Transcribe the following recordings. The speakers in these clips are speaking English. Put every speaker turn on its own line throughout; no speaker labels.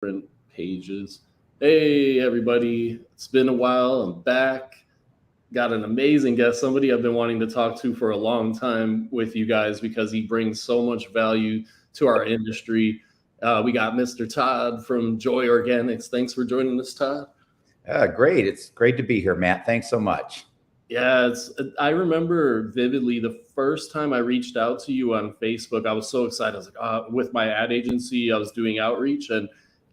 different pages. Hey, everybody. It's been a while. I'm back. Got an amazing guest, somebody I've been wanting to talk to for a long time with you guys because he brings so much value to our industry. We got Mr. Todd from Joy Organics. Thanks for joining us, Todd.
Great. It's great to be here, Matt. Thanks so much.
Yeah, I remember vividly the first time I reached out to you on Facebook. I was so excited. I was like, with my ad agency, I was doing outreach, and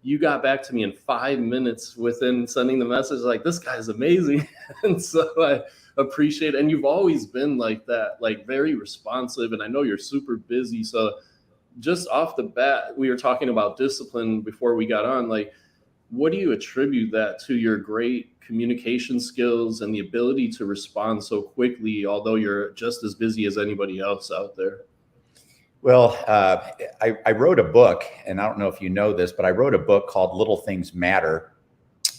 you got back to me in 5 minutes within sending the message. Like, this guy's amazing, and so I appreciate it. And you've always been like that, like very responsive. And I know you're super busy, so just off the bat, we were talking about discipline before we got on. Like, what do you attribute that to? Your great communication skills and the ability to respond so quickly, although you're just as busy as anybody else out there?
Well, I wrote a book, and I don't know if you know this, but I wrote a book called Little Things Matter.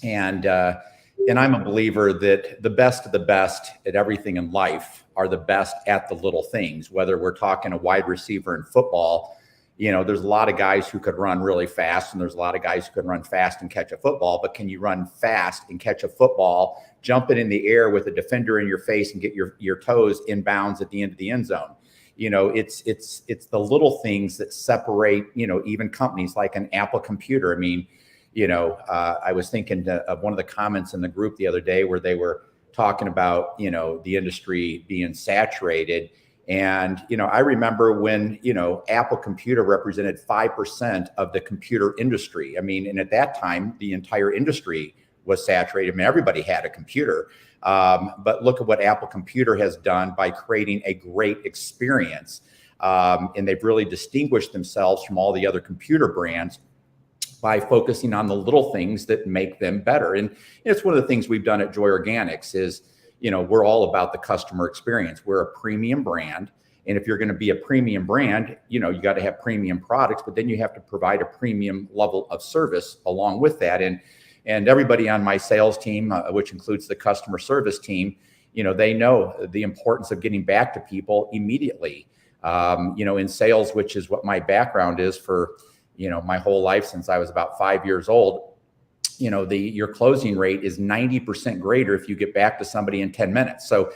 And I'm a believer that the best of the best at everything in life are the best at the little things. Whether we're talking a wide receiver in football, there's a lot of guys who could run really fast, and there's a lot of guys who can run fast and catch a football. But can you run fast and catch a football, jump it in the air with a defender in your face and get your toes in bounds at the end of the end zone? It's the little things that separate, even companies like an Apple computer. I mean, I was thinking of one of the comments in the group the other day where they were talking about, the industry being saturated. And, I remember when, Apple computer represented 5% of the computer industry. I mean, and at that time, the entire industry was saturated. I mean, everybody had a computer. But look at what Apple computer has done by creating a great experience. And they've really distinguished themselves from all the other computer brands by focusing on the little things that make them better. And it's one of the things we've done at Joy Organics is, we're all about the customer experience. We're a premium brand. And if you're going to be a premium brand, you got to have premium products, but then you have to provide a premium level of service along with that. And everybody on my sales team, which includes the customer service team, they know the importance of getting back to people immediately. In sales, which is what my background is for, my whole life since I was about 5 years old. Your closing rate is 90% greater if you get back to somebody in 10 minutes. So,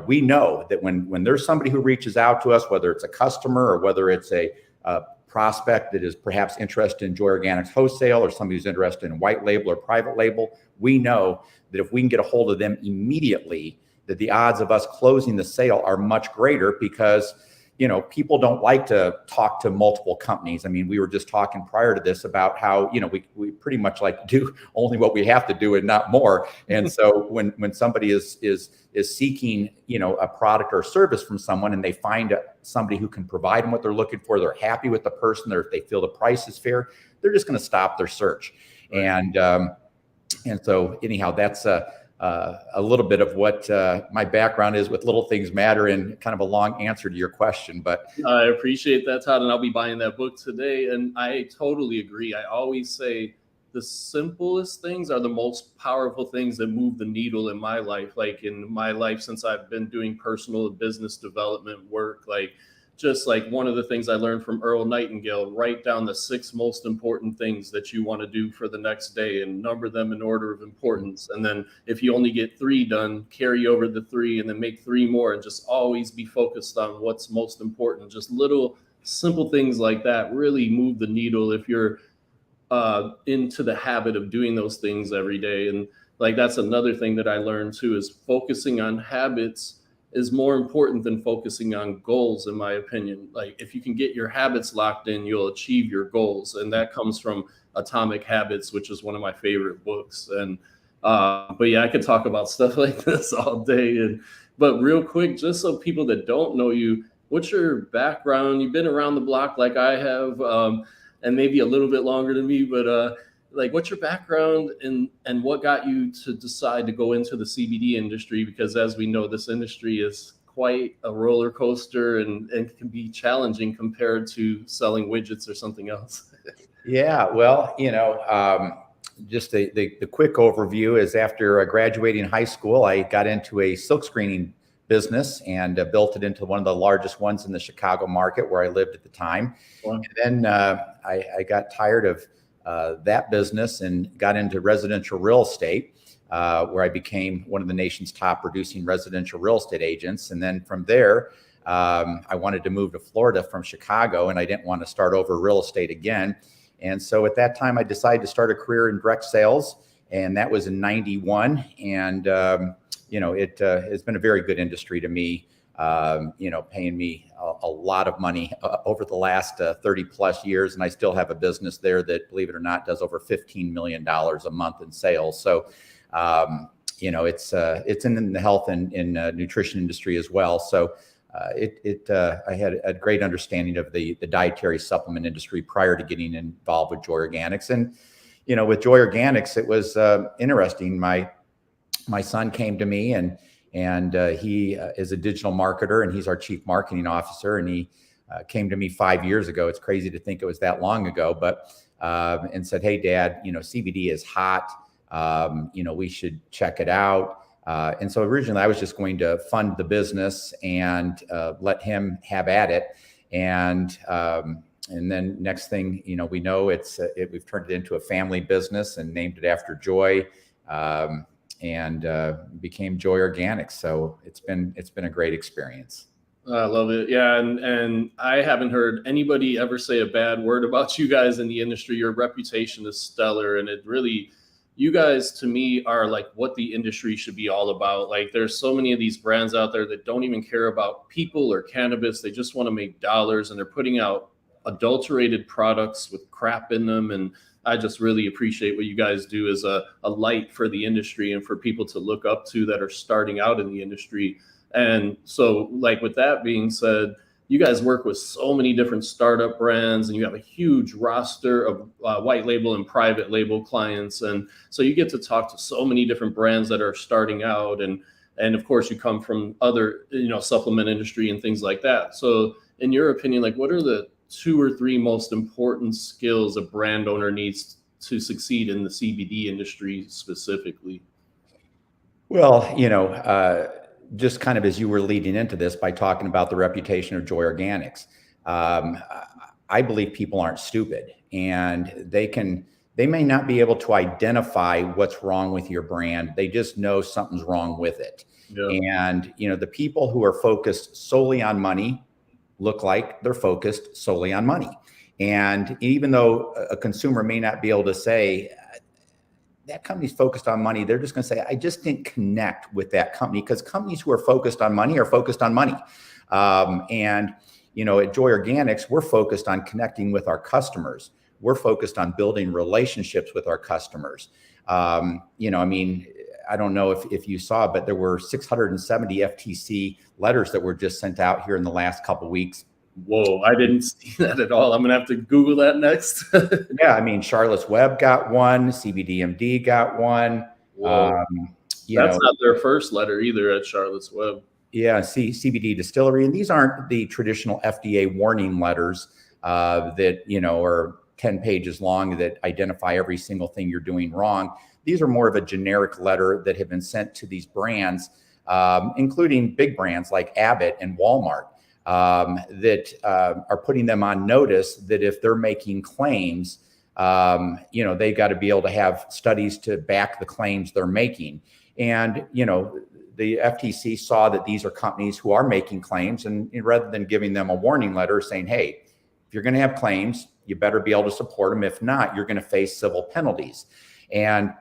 we know that when there's somebody who reaches out to us, whether it's a customer or whether it's a prospect that is perhaps interested in Joy Organics wholesale or somebody who's interested in white label or private label, we know that if we can get a hold of them immediately, that the odds of us closing the sale are much greater because people don't like to talk to multiple companies. I mean, we were just talking prior to this about how, we pretty much like to do only what we have to do and not more. And so when somebody is seeking, a product or service from someone and they find somebody who can provide them what they're looking for, they're happy with the person, or if they feel the price is fair, they're just going to stop their search. Right. And so anyhow, that's a little bit of what my background is with Little Things Matter, and kind of a long answer to your question. But
I appreciate that, Todd, and I'll be buying that book today. And I totally agree. I always say the simplest things are the most powerful things that move the needle in my life. Like in my life, since I've been doing personal and business development work, just like one of the things I learned from Earl Nightingale, write down the 6 most important things that you want to do for the next day and number them in order of importance. And then if you only get 3 done, carry over the 3 and then make 3 more, and just always be focused on what's most important. Just little simple things like that really move the needle if you're into the habit of doing those things every day. And that's another thing that I learned too, is focusing on habits is more important than focusing on goals, in my opinion. If you can get your habits locked in, you'll achieve your goals. And that comes from Atomic Habits, which is one of my favorite books. And but yeah, I could talk about stuff like this all day. But real quick, just so people that don't know you, what's your background? You've been around the block like I have, and maybe a little bit longer than me, but what's your background and what got you to decide to go into the CBD industry? Because as we know, this industry is quite a roller coaster and can be challenging compared to selling widgets or something else.
Yeah, well, just the quick overview is after graduating high school, I got into a silk screening business and built it into one of the largest ones in the Chicago market where I lived at the time. Wow. And then I got tired of that business and got into residential real estate, where I became one of the nation's top producing residential real estate agents. And then from there, I wanted to move to Florida from Chicago, and I didn't want to start over real estate again. And so at that time, I decided to start a career in direct sales, and that was in '91. And it has been a very good industry to me. Paying me a lot of money over the last 30 plus years. And I still have a business there that, believe it or not, does over $15 million a month in sales. So, it's in the health and nutrition industry as well. So I had a great understanding of the dietary supplement industry prior to getting involved with Joy Organics. And, with Joy Organics, it was interesting. My son came to me, and he is a digital marketer, and he's our chief marketing officer. And he came to me 5 years ago. It's crazy to think it was that long ago, but and said, "Hey, Dad, CBD is hot. We should check it out." And so originally, I was just going to fund the business and let him have at it. And then next thing we know, we've turned it into a family business and named it after Joy. And became Joy Organics. So it's been a great experience.
I love it. Yeah. And I haven't heard anybody ever say a bad word about you guys in the industry. Your reputation is stellar. And it really, you guys to me are like what the industry should be all about. Like there's so many of these brands out there that don't even care about people or cannabis. They just want to make dollars, and they're putting out adulterated products with crap in them. And I just really appreciate what you guys do as a light for the industry and for people to look up to that are starting out in the industry. And so, like, with that being said, you guys work with so many different startup brands, and you have a huge roster of white label and private label clients. And so you get to talk to so many different brands that are starting out. And of course, you come from other, supplement industry and things like that. So in your opinion, like, what are the 2 or 3 most important skills a brand owner needs to succeed in the CBD industry specifically?
Well, just kind of as you were leading into this by talking about the reputation of Joy Organics, I believe people aren't stupid, and they may not be able to identify what's wrong with your brand. They just know something's wrong with it. Yeah. And, the people who are focused solely on money look like they're focused solely on money. And even though a consumer may not be able to say that company's focused on money, they're just going to say, I just didn't connect with that company, because companies who are focused on money are focused on money. And at Joy Organics, we're focused on connecting with our customers. We're focused on building relationships with our customers. I don't know if you saw, but there were 670 FTC letters that were just sent out here in the last couple of weeks.
Whoa, I didn't see that at all. I'm going to have to Google that next.
Yeah, Charlotte's Web got one. CBDMD got one.
That's not their first letter either at Charlotte's Web.
Yeah, CBD Distillery. And these aren't the traditional FDA warning letters that, are 10 pages long that identify every single thing you're doing wrong. These are more of a generic letter that have been sent to these brands, including big brands like Abbott and Walmart, that are putting them on notice that if they're making claims, they've got to be able to have studies to back the claims they're making. And, the FTC saw that these are companies who are making claims, and rather than giving them a warning letter saying, hey, if you're going to have claims, you better be able to support them. If not, you're going to face civil penalties. And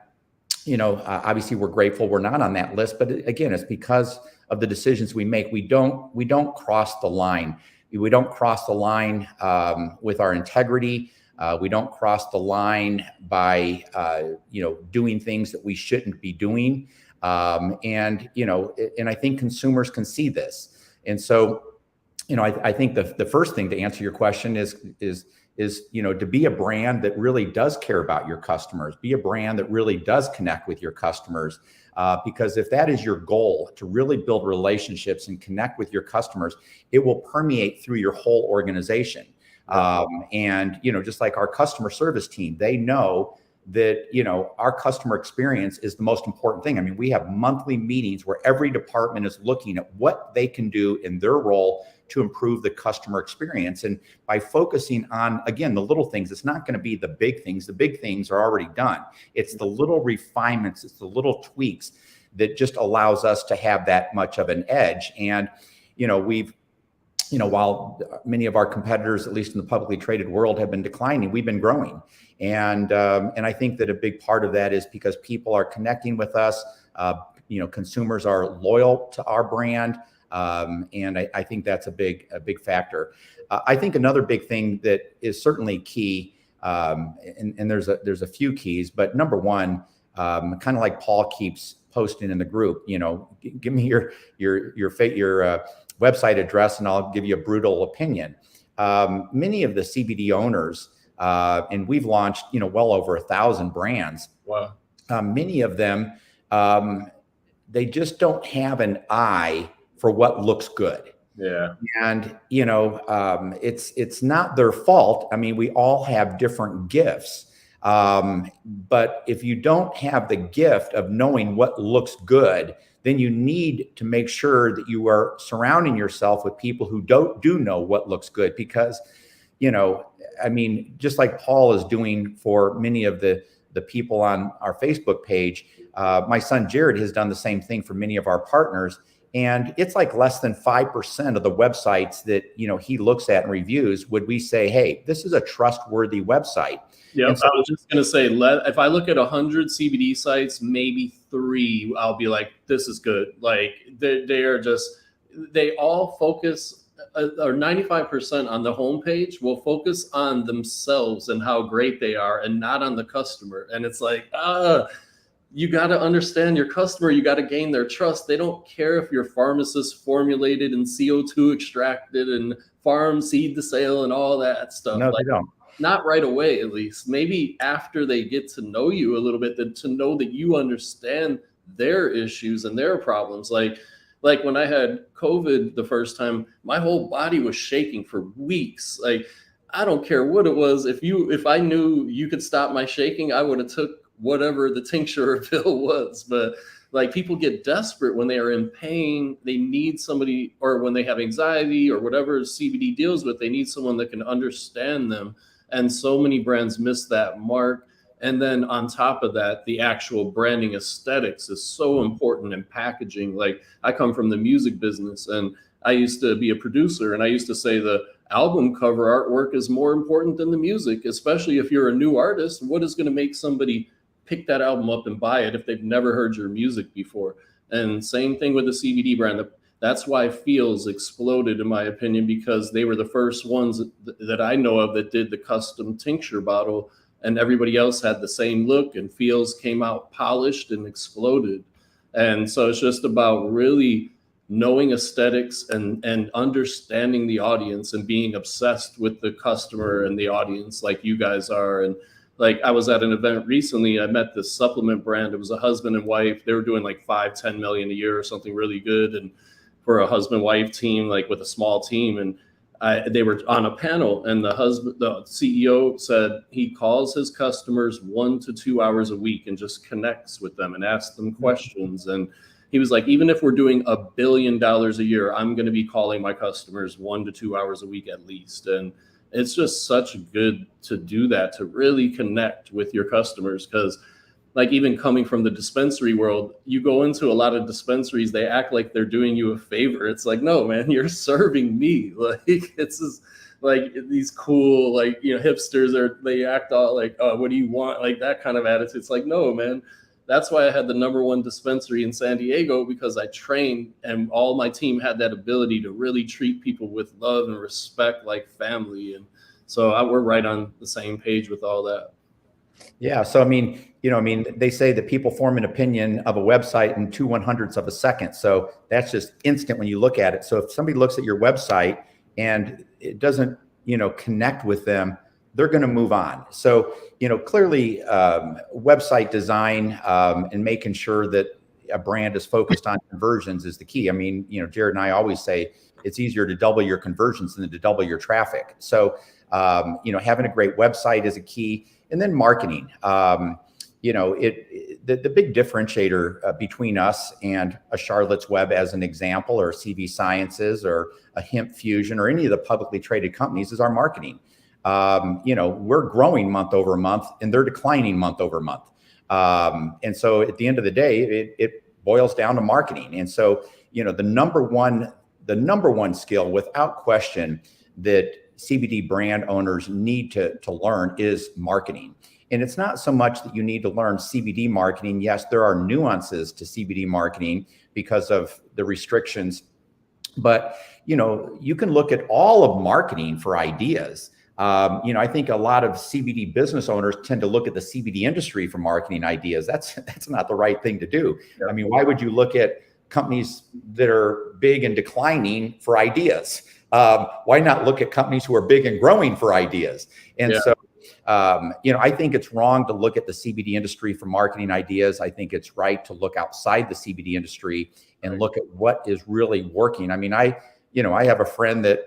obviously we're grateful we're not on that list, but again, it's because of the decisions we make. We don't cross the line. We don't cross the line with our integrity. We don't cross the line by doing things that we shouldn't be doing. And I think consumers can see this. And so, I think the first thing to answer your question is to be a brand that really does care about your customers, be a brand that really does connect with your customers. Because if that is your goal, to really build relationships and connect with your customers, it will permeate through your whole organization. And just like our customer service team, they know that, our customer experience is the most important thing. I mean, we have monthly meetings where every department is looking at what they can do in their role to improve the customer experience. And by focusing on, again, the little things, it's not going to be the big things. The big things are already done. It's the little refinements, it's the little tweaks that just allows us to have that much of an edge. And, while many of our competitors, at least in the publicly traded world, have been declining, we've been growing. And I think that a big part of that is because people are connecting with us. Consumers are loyal to our brand. And I think that's a big factor. I think another big thing that is certainly key, and there's a few keys, but number one, kind of like Paul keeps posting in the group, give me your website address and I'll give you a brutal opinion. Many of the CBD owners, and we've launched, well over 1,000 brands.
Wow.
Many of them, they just don't have an eye for what looks good.
Yeah.
And, it's not their fault. I mean, we all have different gifts. But if you don't have the gift of knowing what looks good, then you need to make sure that you are surrounding yourself with people who do know what looks good. Because, just like Paul is doing for many of the people on our Facebook page, my son Jared has done the same thing for many of our partners. And it's like less than 5% of the websites that, he looks at and reviews would we say, hey, this is a trustworthy website.
Yeah,
so,
I was just going to say, if I look at 100 CBD sites, maybe 3, I'll be like, this is good. Like they all focus, or 95% on the homepage will focus on themselves and how great they are and not on the customer. And it's like, you got to understand your customer. You got to gain their trust. They don't care if your pharmacist formulated and CO2 extracted and farm seed to sale and all that stuff.
No, they don't.
Not right away, at least. Maybe after they get to know you a little bit, to know that you understand their issues and their problems. Like when I had COVID the first time, my whole body was shaking for weeks. Like, I don't care what it was. If I knew you could stop my shaking, I would have took whatever the tincture or pill was. But like, people get desperate when they are in pain. They need somebody, or when they have anxiety or whatever CBD deals with, they need someone that can understand them. And so many brands miss that mark. And then on top of that, the actual branding aesthetics is so important in packaging. Like, I come from the music business and I used to be a producer, and I used to say the album cover artwork is more important than the music, especially if you're a new artist. What is going to make somebody pick that album up and buy it if they've never heard your music before? And same thing with the CBD brand. That's why Feels exploded, in my opinion, because they were the first ones that I know of that did the custom tincture bottle, and everybody else had the same look, and Feels came out polished and exploded. And so it's just about really knowing aesthetics and understanding the audience and being obsessed with the customer and the audience like you guys are. And like, I was at an event recently, I met this supplement brand. It was a husband and wife. They were doing like 5-10 million a year or something really good. And for a husband-wife team, like with a small team. And they were on a panel, and the CEO said he calls his customers 1 to 2 hours a week and just connects with them and asks them questions. And he was like, even if we're doing $1 billion a year, I'm going to be calling my customers 1 to 2 hours a week at least. And it's just such good to do that, to really connect with your customers. Because like, even coming from the dispensary world, you go into a lot of dispensaries, they act like they're doing you a favor. It's like, no, man, you're serving me. Like, it's just like these cool, like, hipsters they act all like, oh, what do you want? Like that kind of attitude. It's like, no, man. That's why I had the #1 dispensary in San Diego, because I trained, and all my team had that ability to really treat people with love and respect like family. And so we're right on the same page with all that.
Yeah. So, they say that people form an opinion of a website in 2/100ths of a second. So that's just instant when you look at it. So if somebody looks at your website and it doesn't, connect with them, they're going to move on. So, clearly website design and making sure that a brand is focused on conversions is the key. Jared and I always say it's easier to double your conversions than to double your traffic. So, having a great website is a key. And then marketing. You know, the big differentiator between us and a Charlotte's Web, as an example, or CV Sciences or a Hemp Fusion or any of the publicly traded companies, is our marketing. You know, we're growing month over month and they're declining month over month. And so at the end of the day, it boils down to marketing. And so, you know, the number one skill without question that CBD brand owners need to learn is marketing. And it's not so much that you need to learn CBD marketing. Yes, there are nuances to CBD marketing because of the restrictions, but you know, you can look at all of marketing for ideas. You know, I think a lot of CBD business owners tend to look at the CBD industry for marketing ideas. That's not the right thing to do. I mean, why would you look at companies that are big and declining for ideas? Why not look at companies who are big and growing for ideas? And so, you know, I think it's wrong to look at the CBD industry for marketing ideas. I think it's right to look outside the CBD industry and look at what is really working. I mean, I have a friend that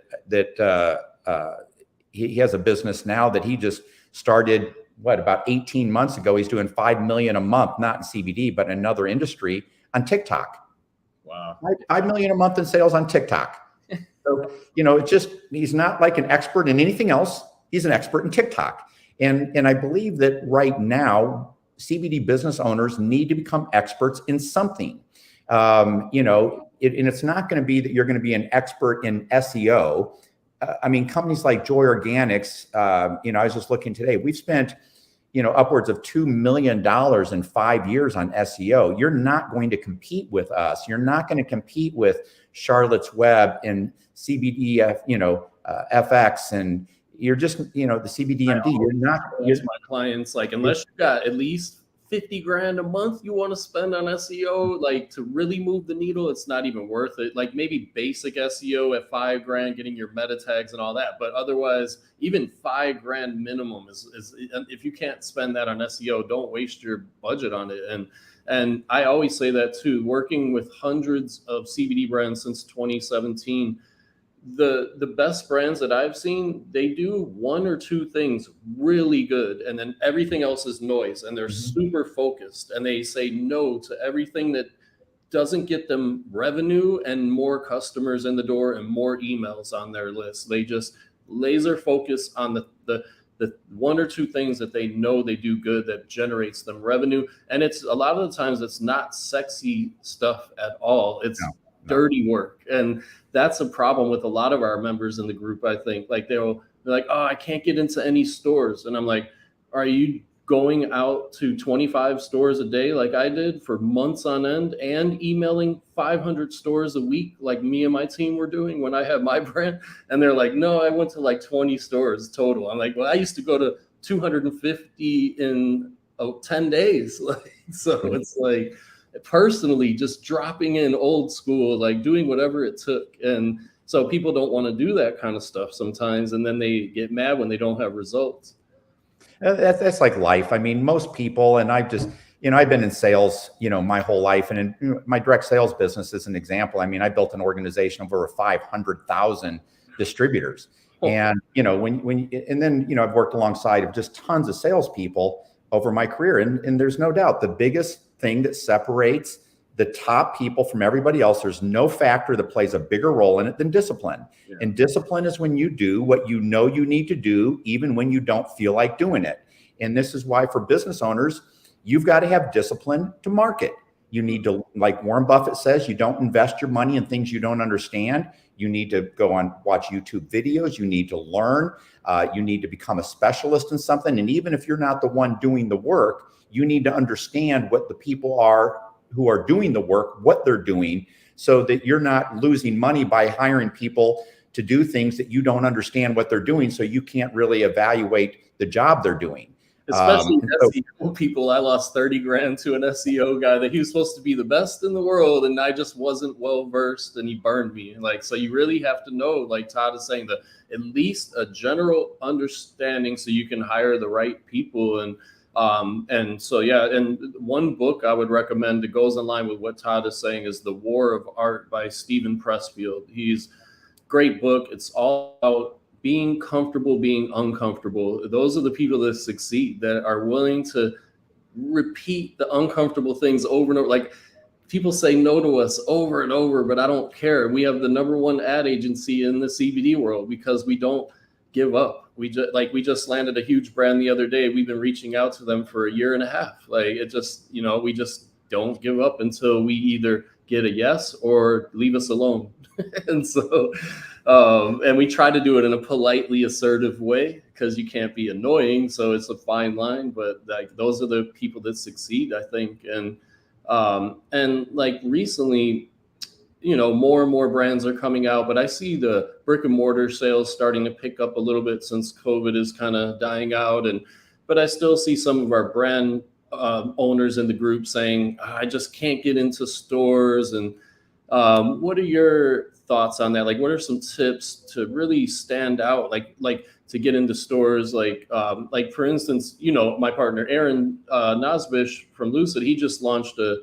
he has a business now that he just started, about 18 months ago. He's doing $5 million a month, not in CBD, but in another industry, on TikTok.
Wow.
$5 million a month in sales on TikTok. So, you know, it's just, he's not like an expert in anything else. He's an expert in TikTok. And I believe that right now, CBD business owners need to become experts in something. You know, and it's not going to be that you're going to be an expert in SEO. I mean, companies like Joy Organics, you know, I was just looking today, we've spent, you know, upwards of $2 million in 5 years on SEO. You're not going to compete with us. You're not going to compete with Charlotte's Web and CBD, you know, FX, and you're just, you know, the CBDMD. You're not.
Here's my clients, like, unless you got at least 50 grand a month you want to spend on SEO, like, to really move the needle, it's not even worth it. Like, maybe basic SEO at 5 grand, getting your meta tags and all that. But otherwise, even 5 grand minimum is if you can't spend that on SEO, don't waste your budget on it. And I always say that too, working with hundreds of CBD brands since 2017, the best brands that I've seen, they do 1 or 2 things really good, and then everything else is noise, and they're super focused, and they say no to everything that doesn't get them revenue and more customers in the door and more emails on their list. They just laser focus on the 1 or 2 things that they know they do good that generates them revenue. And it's a lot of the times it's not sexy stuff at all. It's dirty work. And that's a problem with a lot of our members in the group. I think, like, they're like, oh, I can't get into any stores. And I'm like, are you going out to 25 stores a day like I did for months on end and emailing 500 stores a week like me and my team were doing when I had my brand? And they're like, no, I went to like 20 stores total. I'm like, well, I used to go to 250 in 10 days. Like, so it's like, personally, just dropping in old school, like doing whatever it took. And so people don't want to do that kind of stuff sometimes, and then they get mad when they don't have results.
That's like life. I mean, most people, and I've just, you know, I've been in sales, you know, my whole life, and in my direct sales business is an example. I mean, I built an organization of over 500,000 distributors. And, you know, and then, you know, I've worked alongside of just tons of salespeople over my career. And there's no doubt the biggest thing that separates the top people from everybody else, there's no factor that plays a bigger role in it than discipline. Yeah. And discipline is when you do what you know you need to do, even when you don't feel like doing it. And this is why for business owners, you've got to have discipline to market. You need to, like Warren Buffett says, you don't invest your money in things you don't understand. You need to go on, watch YouTube videos. You need to learn. You need to become a specialist in something. And even if you're not the one doing the work, you need to understand what the people are who are doing the work, what they're doing, so that you're not losing money by hiring people to do things that you don't understand what they're doing. So you can't really evaluate the job they're doing.
Especially SEO people. I lost 30 grand to an SEO guy that he was supposed to be the best in the world, and I just wasn't well versed, and he burned me. Like, so you really have to know, like Todd is saying, that at least a general understanding so you can hire the right people. And so, yeah, and one book I would recommend that goes in line with what Todd is saying is The War of Art by Stephen Pressfield. He's a great book. It's all about being comfortable, being uncomfortable. Those are the people that succeed, that are willing to repeat the uncomfortable things over and over. Like, people say no to us over and over, but I don't care. We have the #1 ad agency in the CBD world because we don't give up. We just landed a huge brand the other day. We've been reaching out to them for a year and a half. Like, it just, we just don't give up until we either get a yes or leave us alone. And so, and we try to do it in a politely assertive way, because you can't be annoying. So it's a fine line, but like, those are the people that succeed, I think. And like recently, more and more brands are coming out, but I see the brick and mortar sales starting to pick up a little bit since COVID is kind of dying out. But I still see some of our brand owners in the group saying, I just can't get into stores. And what are your thoughts on that? Like, what are some tips to really stand out, like to get into stores? Like for instance, my partner Aaron Nosbish from Lucid, he just launched a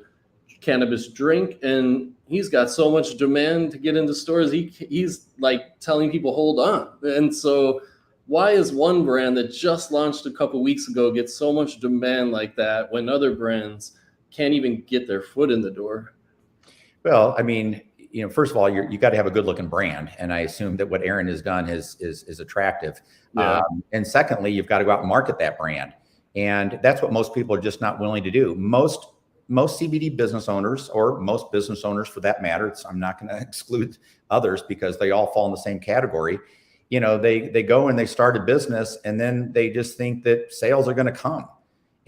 cannabis drink, and he's got so much demand to get into stores. He's like telling people, hold on. And so, why is one brand that just launched a couple weeks ago get so much demand like that when other brands can't even get their foot in the door?
Well, I mean, first of all, you got to have a good looking brand. And I assume that what Aaron has done is attractive.
Yeah.
And secondly, you've got to go out and market that brand. And that's what most people are just not willing to do. Most CBD business owners, or most business owners for that matter, I'm not going to exclude others because they all fall in the same category. They go and they start a business, and then they just think that sales are going to come.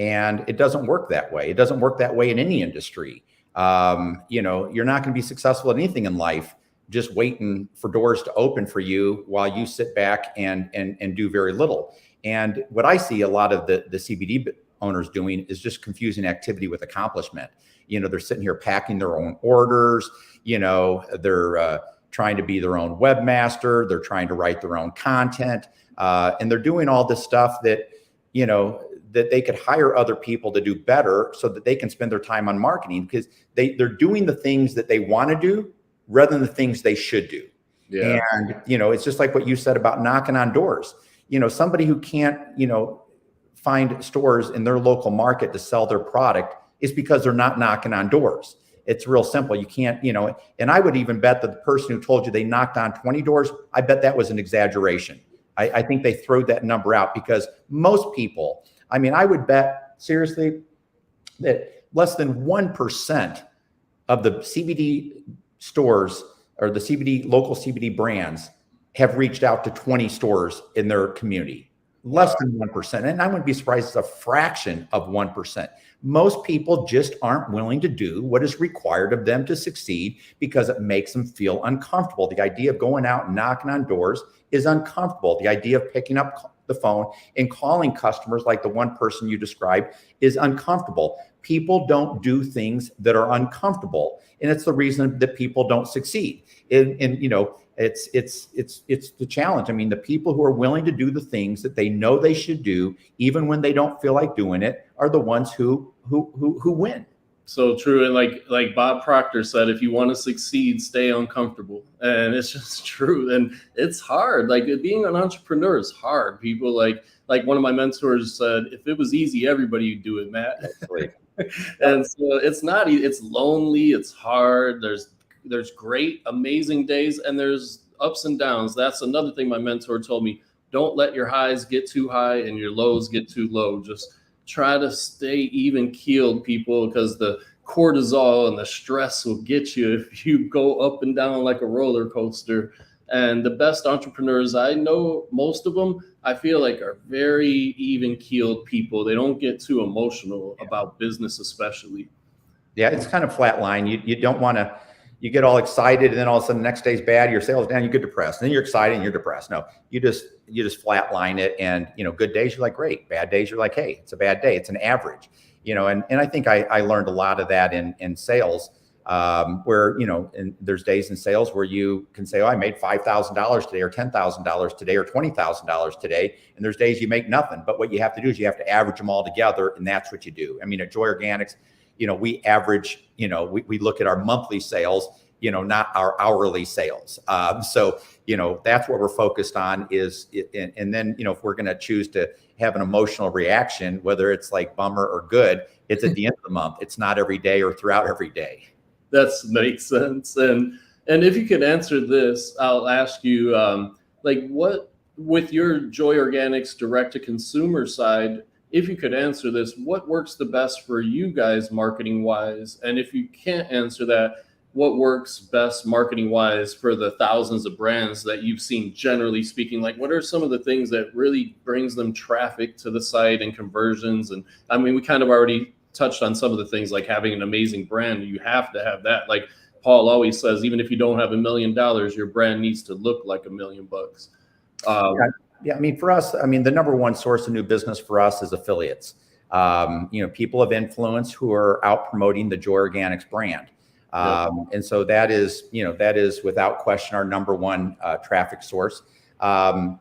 And it doesn't work that way. It doesn't work that way in any industry. You're not going to be successful at anything in life just waiting for doors to open for you while you sit back and do very little. And what I see a lot of the CBD owners doing is just confusing activity with accomplishment. They're sitting here packing their own orders. They're trying to be their own webmaster. They're trying to write their own content. And they're doing all this stuff that, that they could hire other people to do better so that they can spend their time on marketing, because they're doing the things that they want to do rather than the things they should do.
Yeah.
And, it's just like what you said about knocking on doors. Somebody who can't, find stores in their local market to sell their product is because they're not knocking on doors. It's real simple. You can't, and I would even bet that the person who told you they knocked on 20 doors, I bet that was an exaggeration. I think they threw that number out, because most people, I would bet seriously that less than 1% of the CBD stores or the local CBD brands have reached out to 20 stores in their community. Less than 1%. And I wouldn't be surprised, it's a fraction of 1%. Most people just aren't willing to do what is required of them to succeed because it makes them feel uncomfortable. The idea of going out and knocking on doors is uncomfortable. The idea of picking up the phone and calling customers like the one person you described is uncomfortable. People don't do things that are uncomfortable. And it's the reason that people don't succeed. It's the challenge. The people who are willing to do the things that they know they should do, even when they don't feel like doing it, are the ones who win.
So true. And like Bob Proctor said, if you want to succeed, stay uncomfortable. And it's just true. And it's hard. Like, being an entrepreneur is hard. People like one of my mentors said, if it was easy, everybody would do it, Matt. And so it's not easy. It's lonely. It's hard. There's great, amazing days, and there's ups and downs. That's another thing my mentor told me. Don't let your highs get too high and your lows get too low. Just try to stay even keeled, people, because the cortisol and the stress will get you if you go up and down like a roller coaster. And the best entrepreneurs I know, most of them, I feel like, are very even keeled people. They don't get too emotional about business, especially.
Yeah, it's kind of flat line. You don't want to. You get all excited, and then all of a sudden the next day's bad, your sales down, you get depressed. And then you're excited and you're depressed. No, you just flatline it. And, good days, you're like, great. Bad days, you're like, hey, it's a bad day. It's an average, and I think I learned a lot of that in sales, where, and there's days in sales where you can say, oh, I made $5,000 today, or $10,000 today, or $20,000 today. And there's days you make nothing. But what you have to do is you have to average them all together. And that's what you do. At Joy Organics, we average, we look at our monthly sales, not our hourly sales. So, that's what we're focused on and then, if we're going to choose to have an emotional reaction, whether it's like bummer or good, it's at the end of the month. It's not every day or throughout every day.
That makes sense. And if you could answer this, I'll ask you, what, with your Joy Organics direct to consumer side, if you could answer this, what works the best for you guys marketing wise? And if you can't answer that, what works best marketing wise for the thousands of brands that you've seen, generally speaking? Like, what are some of the things that really brings them traffic to the site and conversions? And I mean, we kind of already touched on some of the things, like having an amazing brand. You have to have that. Like Paul always says, even if you don't have $1 million, your brand needs to look like $1 million.
Yeah, I mean, for us, the number one source of new business for us is affiliates. People of influence who are out promoting the Joy Organics brand. And so that is without question our number one traffic source. And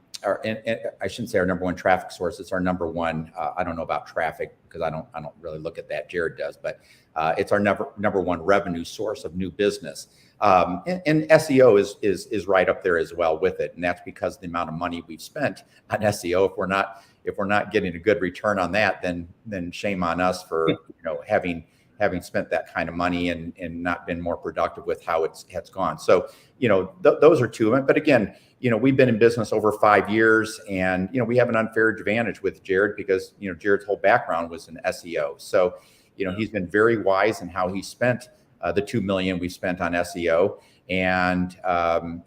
I shouldn't say our number one traffic source. It's our number one. I don't know about traffic because I don't really look at that. Jared does, but it's our number one revenue source of new business. And SEO is right up there as well with it, and that's because of the amount of money we've spent on SEO. If we're not getting a good return on that, then shame on us for having spent that kind of money and not been more productive with how it's gone. So those are two of them. But again, we've been in business over 5 years, and we have an unfair advantage with Jared because Jared's whole background was in SEO. So he's been very wise in how he spent the $2 million we spent on SEO, and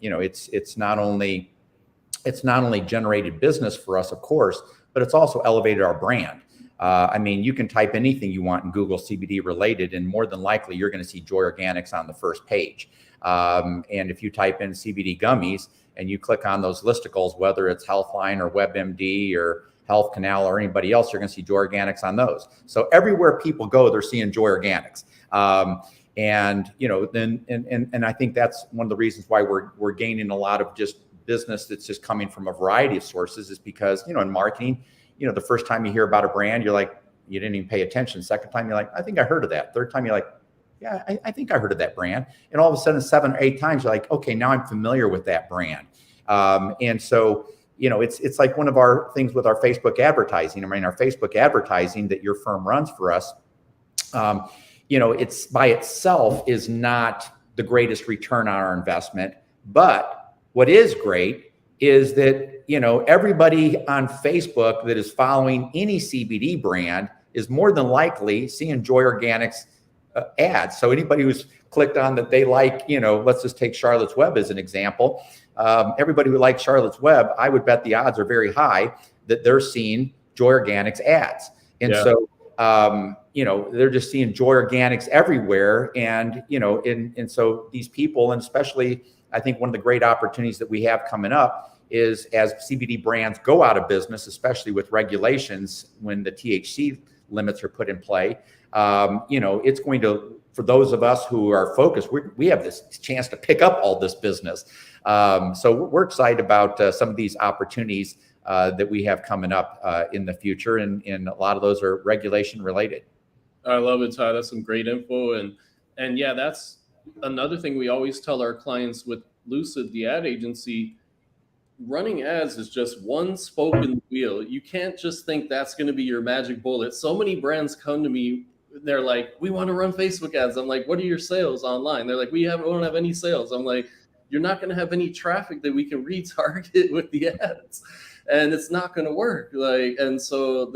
it's not only generated business for us, of course, but it's also elevated our brand. You can type anything you want in Google CBD related, and more than likely you're going to see Joy Organics on the first page. And if you type in CBD gummies and you click on those listicles, whether it's Healthline or WebMD or Health Canal or anybody else, you're going to see Joy Organics on those. So everywhere people go, they're seeing Joy Organics. And I think that's one of the reasons why we're gaining a lot of just business that's just coming from a variety of sources, is because, in marketing, the first time you hear about a brand, you're like, you didn't even pay attention. Second time, you're like, I think I heard of that. Third time, you're like, yeah, I think I heard of that brand. And all of a sudden, 7 or 8 times, you're like, okay, now I'm familiar with that brand. And so, it's like one of our things with our Facebook advertising. Our Facebook advertising that your firm runs for us, it's by itself is not the greatest return on our investment. But what is great is that, everybody on Facebook that is following any CBD brand is more than likely seeing Joy Organics ads. So anybody who's clicked on that they like, let's just take Charlotte's Web as an example. Everybody who likes Charlotte's Web, I would bet the odds are very high that they're seeing Joy Organics ads. And so, they're just seeing Joy Organics everywhere. And, and so these people, and especially, I think one of the great opportunities that we have coming up is as CBD brands go out of business, especially with regulations, when the THC limits are put in play, it's going to, for those of us who are focused, we have this chance to pick up all this business. So we're excited about some of these opportunities that we have coming up in the future. And a lot of those are regulation related.
I love it, Todd. That's some great info. And yeah, that's another thing we always tell our clients with Lucid, the ad agency. Running ads is just one spoke in the wheel. You can't just think that's going to be your magic bullet. So many brands come to me, they're like, we want to run Facebook ads. I'm like, what are your sales online? They're like, we don't have any sales. I'm like, you're not going to have any traffic that we can retarget with the ads, and it's not going to work. And so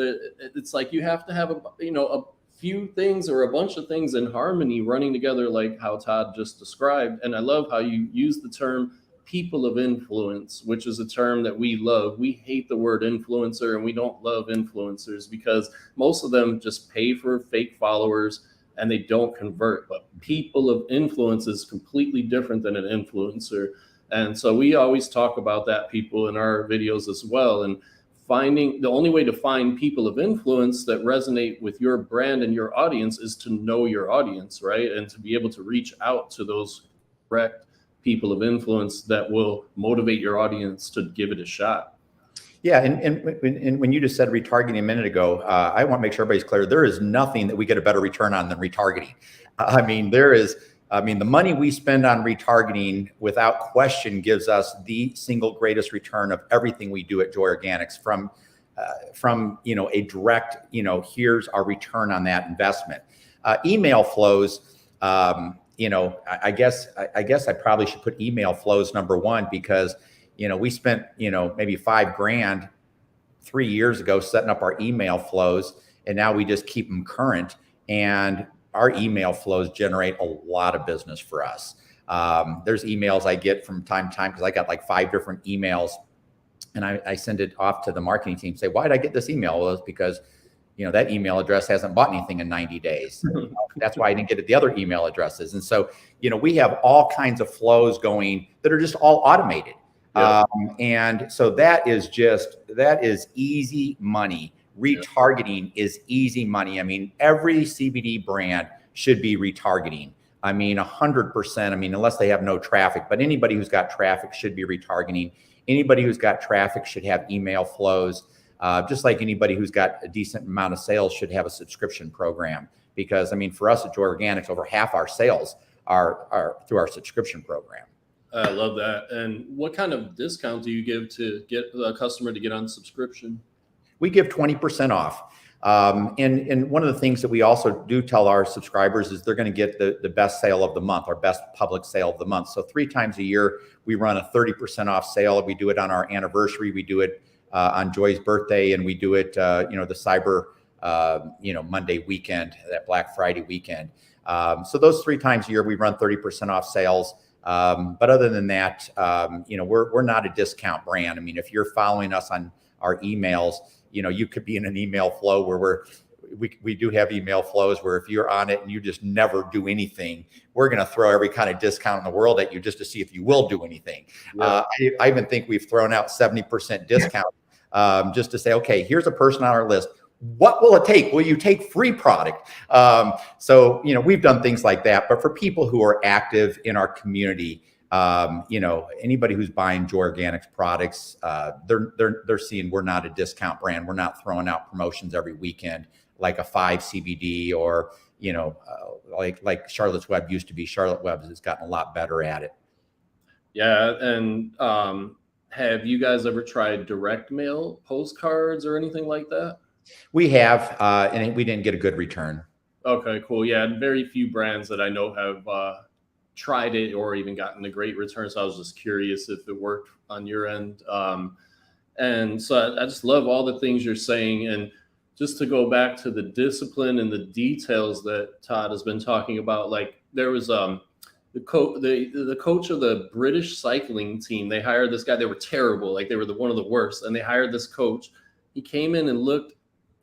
it's like you have to have a few things or a bunch of things in harmony running together, like how Todd just described. And I love how you use the term people of influence, which is a term that we love. We hate the word influencer, and we don't love influencers because most of them just pay for fake followers and they don't convert. But people of influence is completely different than an influencer. And so we always talk about that, people, in our videos as well. And finding the only way to find people of influence that resonate with your brand and your audience is to know your audience, right? And to be able to reach out to those correct people of influence that will motivate your audience to give it a shot.
Yeah, and when you just said retargeting a minute ago, I want to make sure everybody's clear. There is nothing that we get a better return on than retargeting. There is, I mean, the money we spend on retargeting without question gives us the single greatest return of everything we do at Joy Organics from a direct, here's our return on that investment. Email flows, I guess I probably should put email flows number one, because, we spent, maybe $5,000 3 years ago setting up our email flows, and now we just keep them current, and our email flows generate a lot of business for us. There's emails I get from time to time, because I got like 5 different emails, and I send it off to the marketing team, say, why did I get this email? Well, it's because, that email address hasn't bought anything in 90 days. That's why I didn't get it the other email addresses. And so, we have all kinds of flows going that are just all automated. Yeah. And so that is easy money. Retargeting is easy money. I mean, every CBD brand should be retargeting. I mean, 100%. I mean, unless they have no traffic, but anybody who's got traffic should be retargeting. Anybody who's got traffic should have email flows. Just like anybody who's got a decent amount of sales should have a subscription program. Because, I mean, for us at Joy Organics, over half our sales are through our subscription program.
I love that. And what kind of discount do you give to get a customer to get on subscription?
We give 20% off. And one of the things that we also do tell our subscribers is they're going to get the best sale of the month, our best public sale of the month. So 3 times a year, we run a 30% off sale. We do it on our anniversary. We do it on Joy's birthday, and we do it, the Cyber, Monday weekend, that Black Friday weekend. So those 3 times a year, we run 30% off sales. But other than that, we're not a discount brand. I mean, if you're following us on our emails, you could be in an email flow where we do have email flows where if you're on it and you just never do anything, we're going to throw every kind of discount in the world at you just to see if you will do anything. Yeah. I even think we've thrown out 70% discount just to say, okay, here's a person on our list. What will it take? Will you take free product? So, we've done things like that. But for people who are active in our community, anybody who's buying Joy Organics products, they're seeing we're not a discount brand. We're not throwing out promotions every weekend like a 5 CBD or, like Charlotte's Web used to be. Charlotte Web has gotten a lot better at it.
Yeah. And have you guys ever tried direct mail postcards or anything like that?
We have, and we didn't get a good return.
Okay, cool. Yeah, very few brands that I know have tried it or even gotten a great return. So I was just curious if it worked on your end. And so I just love all the things you're saying. And just to go back to the discipline and the details that Todd has been talking about, like there was the coach of the British cycling team. They hired this guy. They were terrible. Like they were one of the worst. And they hired this coach. He came in and looked.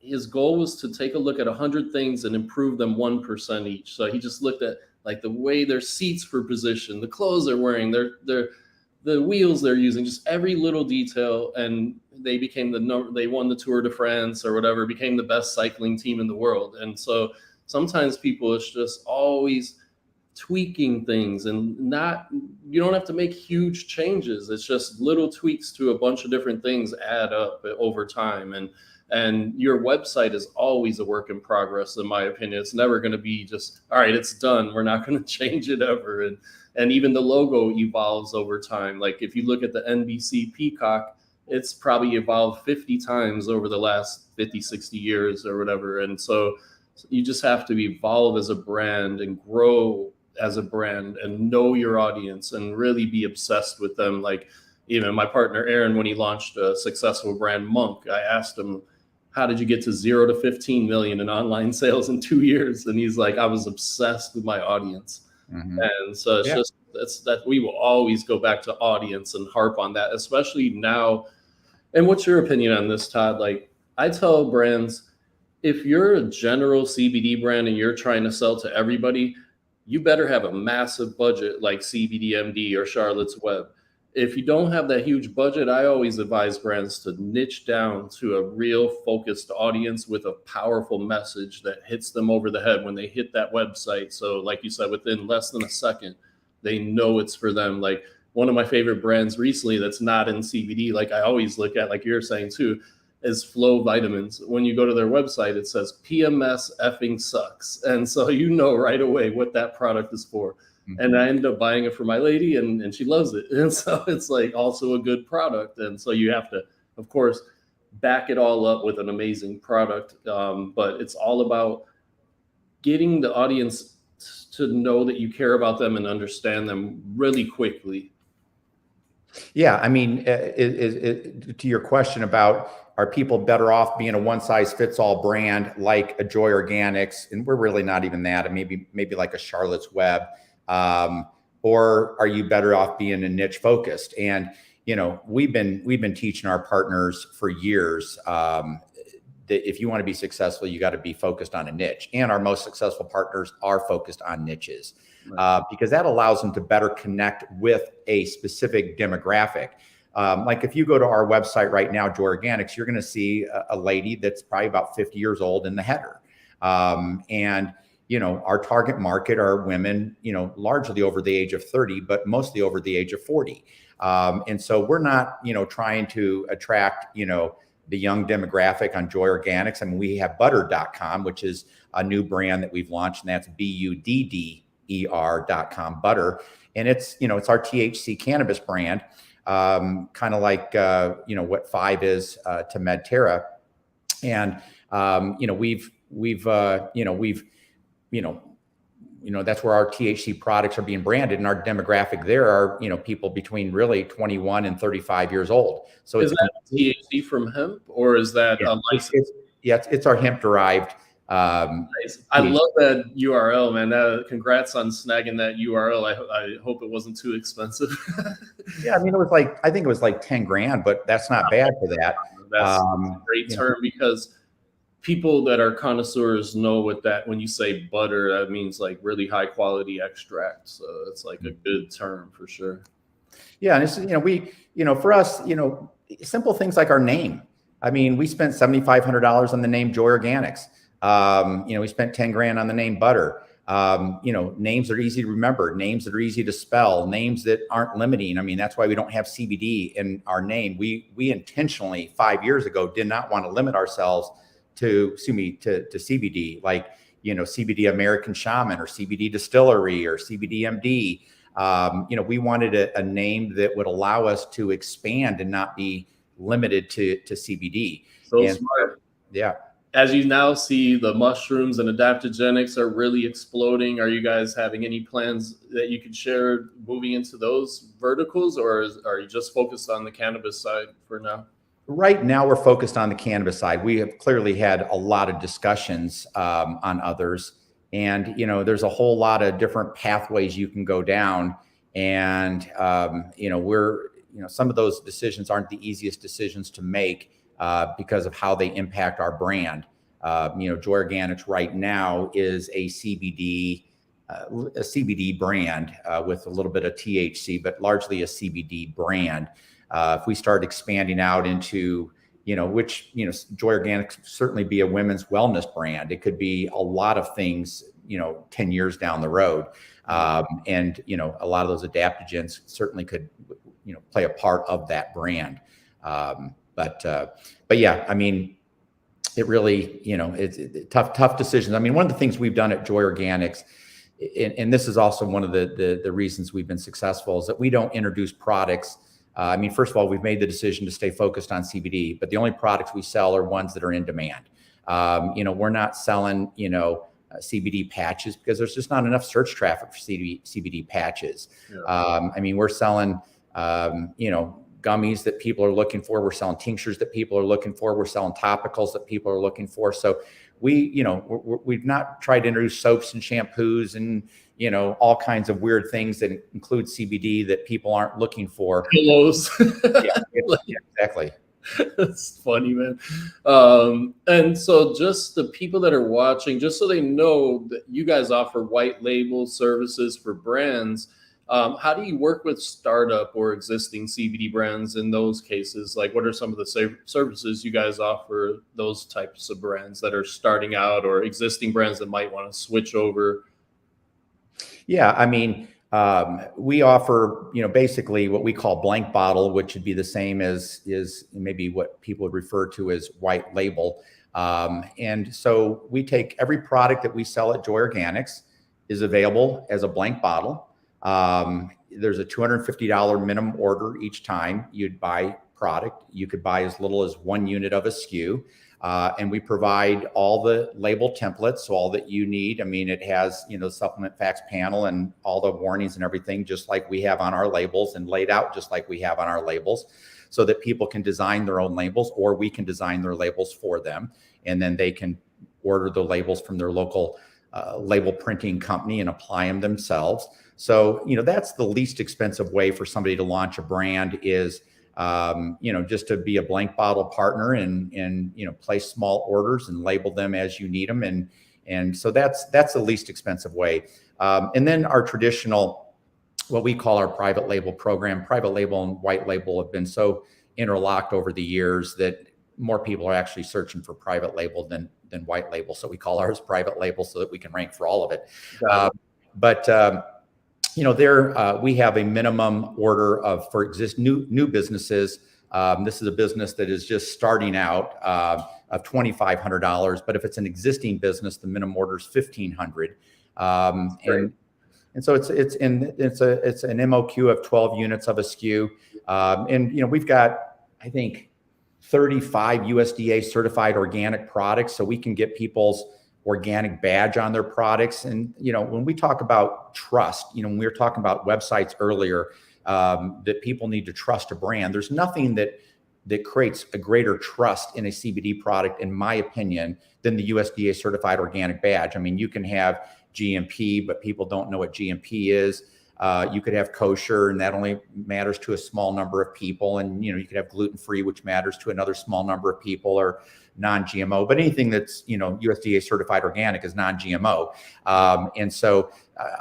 His goal was to take a look at 100 things and improve them 1% each. So he just looked at like the way their seats were positioned, the clothes they're wearing, the wheels they're using, just every little detail. And they became they won the Tour de France or whatever, became the best cycling team in the world. And so sometimes people is just always tweaking things and you don't have to make huge changes. It's just little tweaks to a bunch of different things add up over time. And your website is always a work in progress, in my opinion. It's never going to be just, all right, it's done. We're not going to change it ever. And even the logo evolves over time. Like if you look at the NBC Peacock, it's probably evolved 50 times over the last 50, 60 years or whatever. And so you just have to evolve as a brand and grow as a brand and know your audience and really be obsessed with them. Like even my partner, Aaron, when he launched a successful brand, Monk, I asked him, how did you get to 0 to 15 million in online sales in 2 years? And he's like, I was obsessed with my audience. Mm-hmm. And so it's just, that we will always go back to audience and harp on that, especially now. And what's your opinion on this, Todd? Like I tell brands, if you're a general CBD brand and you're trying to sell to everybody, you better have a massive budget like CBDMD or Charlotte's Web. If you don't have that huge budget, I always advise brands to niche down to a real focused audience with a powerful message that hits them over the head when they hit that website. So like you said, within less than a second, they know it's for them. Like one of my favorite brands recently that's not in CBD, like I always look at, like you're saying too, is Flow Vitamins. When you go to their website, it says PMS effing sucks. And so you know right away what that product is for. And I ended up buying it for my lady, and she loves it. And so it's like also a good product. And so you have to, of course, back it all up with an amazing product. But it's all about getting the audience to know that you care about them and understand them really quickly.
Yeah, I mean, to your question about are people better off being a one-size-fits-all brand like a Joy Organics, and we're really not even that, and maybe like a Charlotte's Web, or are you better off being a niche focused? And we've been teaching our partners for years that if you want to be successful, you got to be focused on a niche, and our most successful partners are focused on niches. Because that allows them to better connect with a specific demographic. Like if you go to our website right now, Joy Organics, you're going to see a lady that's probably about 50 years old in the header. And our target market are women, largely over the age of 30, but mostly over the age of 40. And so we're not, trying to attract, the young demographic on Joy Organics. I mean, we have butter.com, which is a new brand that we've launched, and that's BUDDER.com, butter. And it's, it's our THC cannabis brand, kind of like, what 5 is to Medterra. And, that's where our THC products are being branded, and our demographic there are, people between really 21 and 35 years old. So
is that THC from hemp, or is that
it's our hemp derived.
Nice. I love that URL, man. Congrats on snagging that URL. I hope it wasn't too expensive.
Yeah, I mean, I think it was like 10 grand, but that's not bad for that.
That's a great term, because people that are connoisseurs know what that, when you say butter, that means like really high quality extract. So it's like a good term for sure.
Yeah. And it's, for us, simple things like our name. I mean, we spent $7,500 on the name Joy Organics. We spent 10 grand on the name butter. Names that are easy to remember, names that are easy to spell, names that aren't limiting. I mean, that's why we don't have CBD in our name. We intentionally 5 years ago did not want to limit ourselves to CBD, like, CBD American Shaman or CBD Distillery or CBD MD. We wanted a name that would allow us to expand and not be limited to CBD.
So smart.
Yeah.
As you now see, the mushrooms and adaptogenics are really exploding. Are you guys having any plans that you could share moving into those verticals, or are you just focused on the cannabis side for now?
Right now, we're focused on the cannabis side. We have clearly had a lot of discussions on others, and there's a whole lot of different pathways you can go down. And some of those decisions aren't the easiest decisions to make because of how they impact our brand. Joy Organics right now is a CBD brand with a little bit of THC, but largely a CBD brand. If we start expanding out into, Joy Organics certainly be a women's wellness brand. It could be a lot of things, 10 years down the road. And a lot of those adaptogens certainly could, play a part of that brand. But yeah, I mean, it really, it's tough decisions. I mean, one of the things we've done at Joy Organics, and this is also one of the reasons we've been successful, is that we don't introduce products. I mean, first of all, we've made the decision to stay focused on CBD, but the only products we sell are ones that are in demand. We're not selling, CBD patches because there's just not enough search traffic for CBD patches. Yeah. I mean, we're selling, gummies that people are looking for. We're selling tinctures that people are looking for. We're selling topicals that people are looking for. So we've not tried to introduce soaps and shampoos and, all kinds of weird things that include CBD that people aren't looking for.
Pillows.
Yeah, exactly.
That's funny, man. And so just the people that are watching, just so they know that you guys offer white label services for brands, how do you work with startup or existing CBD brands in those cases? Like, what are some of the services you guys offer those types of brands that are starting out, or existing brands that might want to switch over?
Yeah, I mean, we offer, basically what we call blank bottle, which would be the same as is maybe what people would refer to as white label. And so we take every product that we sell at Joy Organics is available as a blank bottle. There's a $250 minimum order each time you'd buy product. You could buy as little as 1 unit of a SKU. And we provide all the label templates, so all that you need. I mean, it has, the supplement facts panel and all the warnings and everything, just like we have on our labels, and laid out just like we have on our labels, so that people can design their own labels, or we can design their labels for them. And then they can order the labels from their local label printing company and apply them themselves. So, that's the least expensive way for somebody to launch a brand, is just to be a blank bottle partner and place small orders and label them as you need them. And so that's the least expensive way. And then our traditional, what we call our private label program. Private label and white label have been so interlocked over the years that more people are actually searching for private label than white label. So we call ours private label so that we can rank for all of it. We have a minimum order for new businesses. This is a business that is just starting out, of $2,500. But if it's an existing business, the minimum order is $1,500. And so it's an MOQ of 12 units of a SKU. We've got, I think, 35 USDA certified organic products, so we can get people's organic badge on their products. And when we talk about trust, when we were talking about websites earlier, that people need to trust a brand, there's nothing that creates a greater trust in a CBD product, in my opinion, than the USDA certified organic badge. I mean, you can have GMP, but people don't know what GMP is. You could have kosher, and that only matters to a small number of people. And, you could have gluten-free, which matters to another small number of people, or non-GMO. But anything that's, USDA certified organic is non-GMO. And so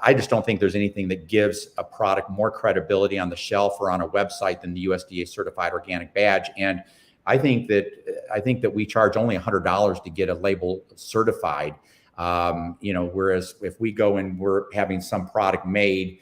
I just don't think there's anything that gives a product more credibility on the shelf or on a website than the USDA certified organic badge. And I think that we charge only $100 to get a label certified. Whereas if we go and we're having some product made,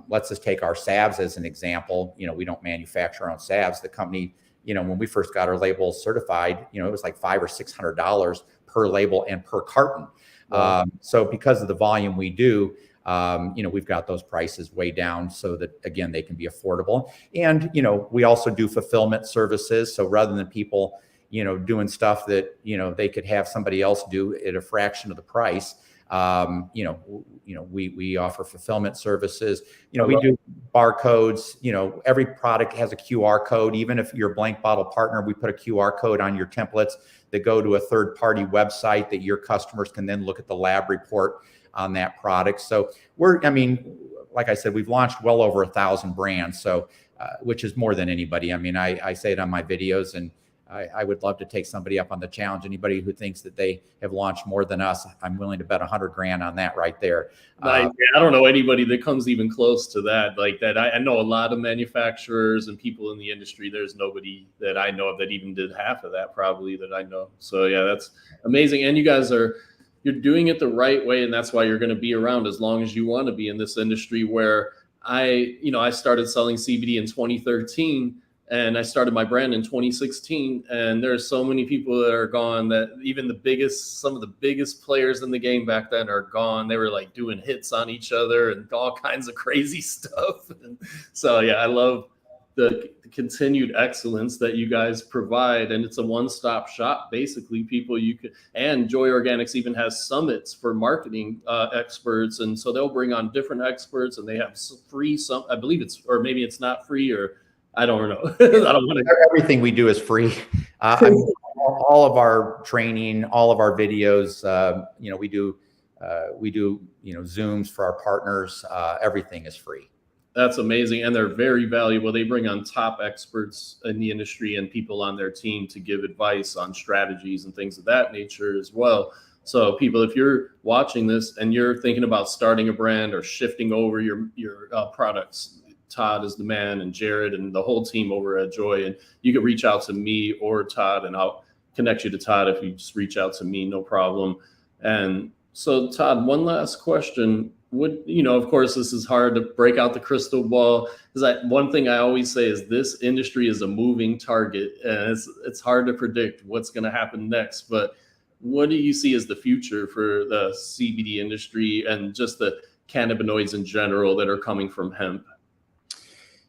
let's just take our salves as an example. We don't manufacture our own salves. The company, when we first got our labels certified, it was like $500 or $600 per label and per carton. Wow. So because of the volume we do, we've got those prices way down so that, again, they can be affordable. And, we also do fulfillment services. So rather than people, doing stuff that, they could have somebody else do at a fraction of the price, we offer fulfillment services. We do barcodes. Every product has a QR code. Even if you're a blank bottle partner, we put a QR code on your templates that go to a third-party website that your customers can then look at the lab report on that product. So like I said, we've launched well over 1,000 brands. So, which is more than anybody. I say it on my videos, and I would love to take somebody up on the challenge. Anybody who thinks that they have launched more than us, I'm willing to bet $100,000 on that right there.
I don't know anybody that comes even close to that. Like that, I know a lot of manufacturers and people in the industry. There's nobody that I know of that even did half of that, probably, that I know. So yeah, that's amazing. And you guys you're doing it the right way, and that's why you're going to be around as long as you want to be in this industry. Some I started selling CBD in 2013. And I started my brand in 2016, and there's so many people that are gone that even some of the biggest players in the game back then are gone. They were like doing hits on each other and all kinds of crazy stuff. And so, yeah, I love the continued excellence that you guys provide. And it's a one-stop shop, basically. And Joy Organics even has summits for marketing experts. And so they'll bring on different experts, and they have free, I believe or maybe it's not free, or I don't know. I don't want to.
Everything we do is free. All of our training, all of our videos, we do Zooms for our partners. Everything is free.
That's amazing. And they're very valuable. They bring on top experts in the industry and people on their team to give advice on strategies and things of that nature as well. So people, if you're watching this and you're thinking about starting a brand or shifting over your products, Todd is the man, and Jared and the whole team over at Joy. And you can reach out to me or Todd, and I'll connect you to Todd if you just reach out to me, no problem. And so, Todd, one last question. Of course, this is hard to break out the crystal ball. One thing I always say is this industry is a moving target, and it's hard to predict what's going to happen next. But what do you see as the future for the CBD industry and just the cannabinoids in general that are coming from hemp?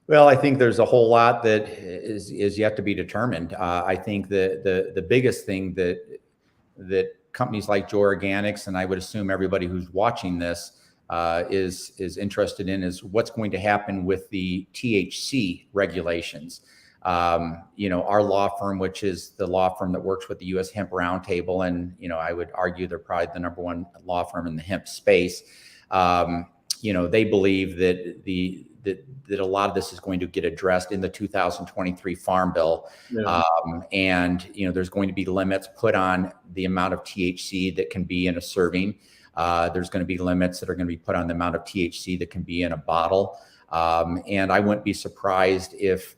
Well, I think there's a whole lot that is yet to be determined. I think the biggest thing that companies like Joy Organics, and I would assume everybody who's watching this is interested in, is what's going to happen with the THC regulations. Our law firm, which is the law firm that works with the U.S. Hemp Roundtable, and I would argue they're probably the number one law firm in the hemp space. They believe that a lot of this is going to get addressed in the 2023 Farm Bill.
Yeah.
And there's going to be limits put on the amount of THC that can be in a serving. There's going to be limits that are going to be put on the amount of THC that can be in a bottle. And I wouldn't be surprised if,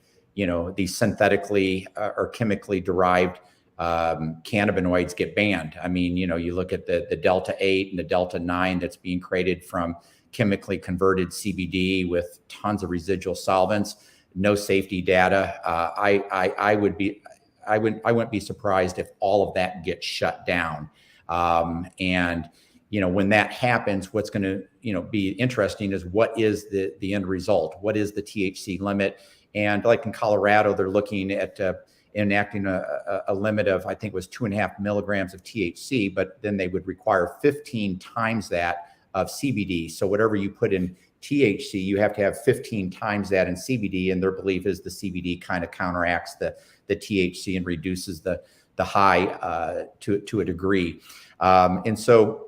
these synthetically or chemically derived cannabinoids get banned. I mean, you look at the Delta 8 and the Delta 9 that's being created from chemically converted CBD with tons of residual solvents, no safety data. I wouldn't be surprised if all of that gets shut down. And when that happens, what's going to be interesting is what is the end result? What is the THC limit? And like in Colorado, they're looking at enacting a limit of, I think it was 2.5 milligrams of THC, but then they would require 15 times that of CBD. So whatever you put in THC, you have to have 15 times that in CBD. And their belief is the CBD kind of counteracts the THC and reduces the high to a degree. And so,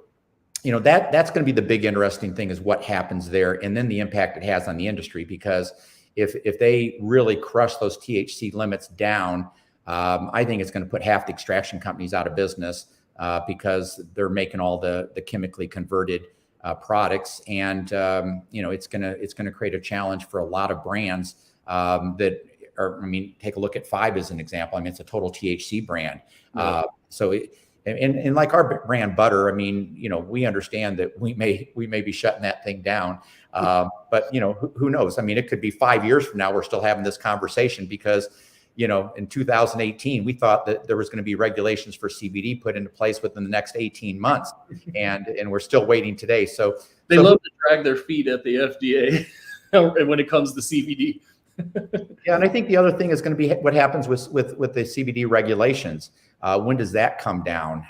that's going to be the big interesting thing, is what happens there, and then the impact it has on the industry. Because if they really crush those THC limits down, I think it's going to put half the extraction companies out of business because they're making all the chemically converted products, and it's gonna create a challenge for a lot of brands that are. I mean, take a look at Five as an example. I mean, it's a total THC brand. Yeah. And like our brand Butter, I mean, we understand that we may be shutting that thing down, but who knows? I mean, it could be 5 years from now we're still having this conversation, because in 2018, we thought that there was going to be regulations for CBD put into place within the next 18 months. And we're still waiting today. So
they love to drag their feet at the FDA when it comes to CBD.
Yeah. And I think the other thing is going to be what happens with the CBD regulations. When does that come down?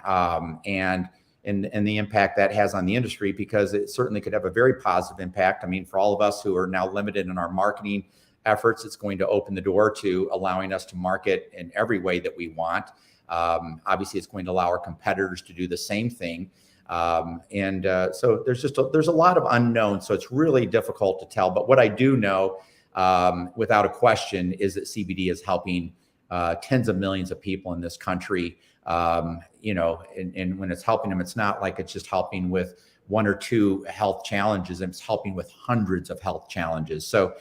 And the impact that has on the industry, because it certainly could have a very positive impact. I mean, for all of us who are now limited in our marketing efforts, it's going to open the door to allowing us to market in every way that we want. Obviously, it's going to allow our competitors to do the same thing. So there's a lot of unknowns. So it's really difficult to tell. But what I do know, without a question, is that CBD is helping tens of millions of people in this country. And when it's helping them, it's not like it's just helping with one or two health challenges, and it's helping with hundreds of health challenges. So,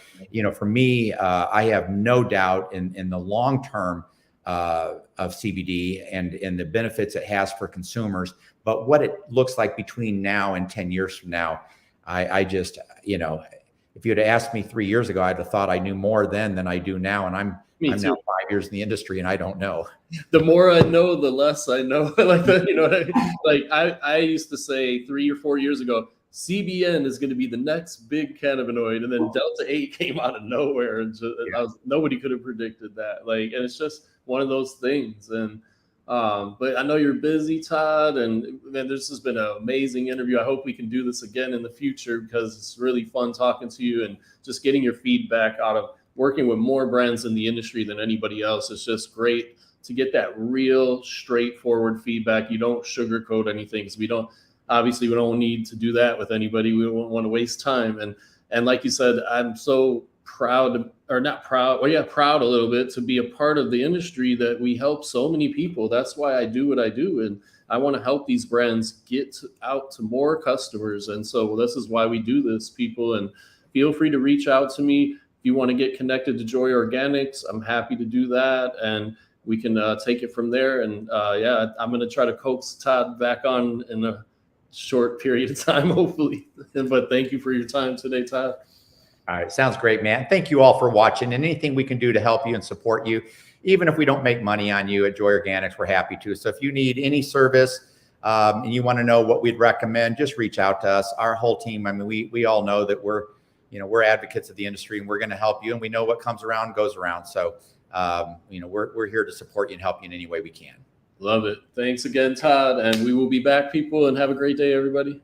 for me, I have no doubt in the long term of CBD and the benefits it has for consumers. But what it looks like between now and 10 years from now, I just, if you'd have asked me 3 years ago, I'd have thought I knew more then than I do now. And I'm now 5 years in the industry, and I don't know.
The more I know, the less I know. I used to say 3 or 4 years ago, CBN is going to be the next big cannabinoid, and then Delta 8 came out of nowhere, and nobody could have predicted that. And it's just one of those things. And but I know you're busy, Todd, and man, this has been an amazing interview. I hope we can do this again in the future, because it's really fun talking to you and just getting your feedback out of working with more brands in the industry than anybody else. It's just great to get that real straightforward feedback. You don't sugarcoat anything, because we don't need to do that with anybody. We don't want to waste time. And like you said, I'm so proud a little bit to be a part of the industry that we help so many people. That's why I do what I do. And I want to help these brands get out to more customers. And so this is why we do this, people. And feel free to reach out to me. If you want to get connected to Joy Organics, I'm happy to do that. And we can take it from there. And I'm going to try to coax Todd back on in a short period of time, hopefully. But thank you for your time today, Todd.
All right. Sounds great, man. Thank you all for watching, and anything we can do to help you and support you, even if we don't make money on you at Joy Organics, we're happy to. So if you need any service, and you want to know what we'd recommend, just reach out to us. Our whole team, I mean, we all know that we're advocates of the industry, and we're going to help you, and we know what comes around goes around. So, we're here to support you and help you in any way we can.
Love it. Thanks again, Todd. And we will be back, people, and have a great day, everybody.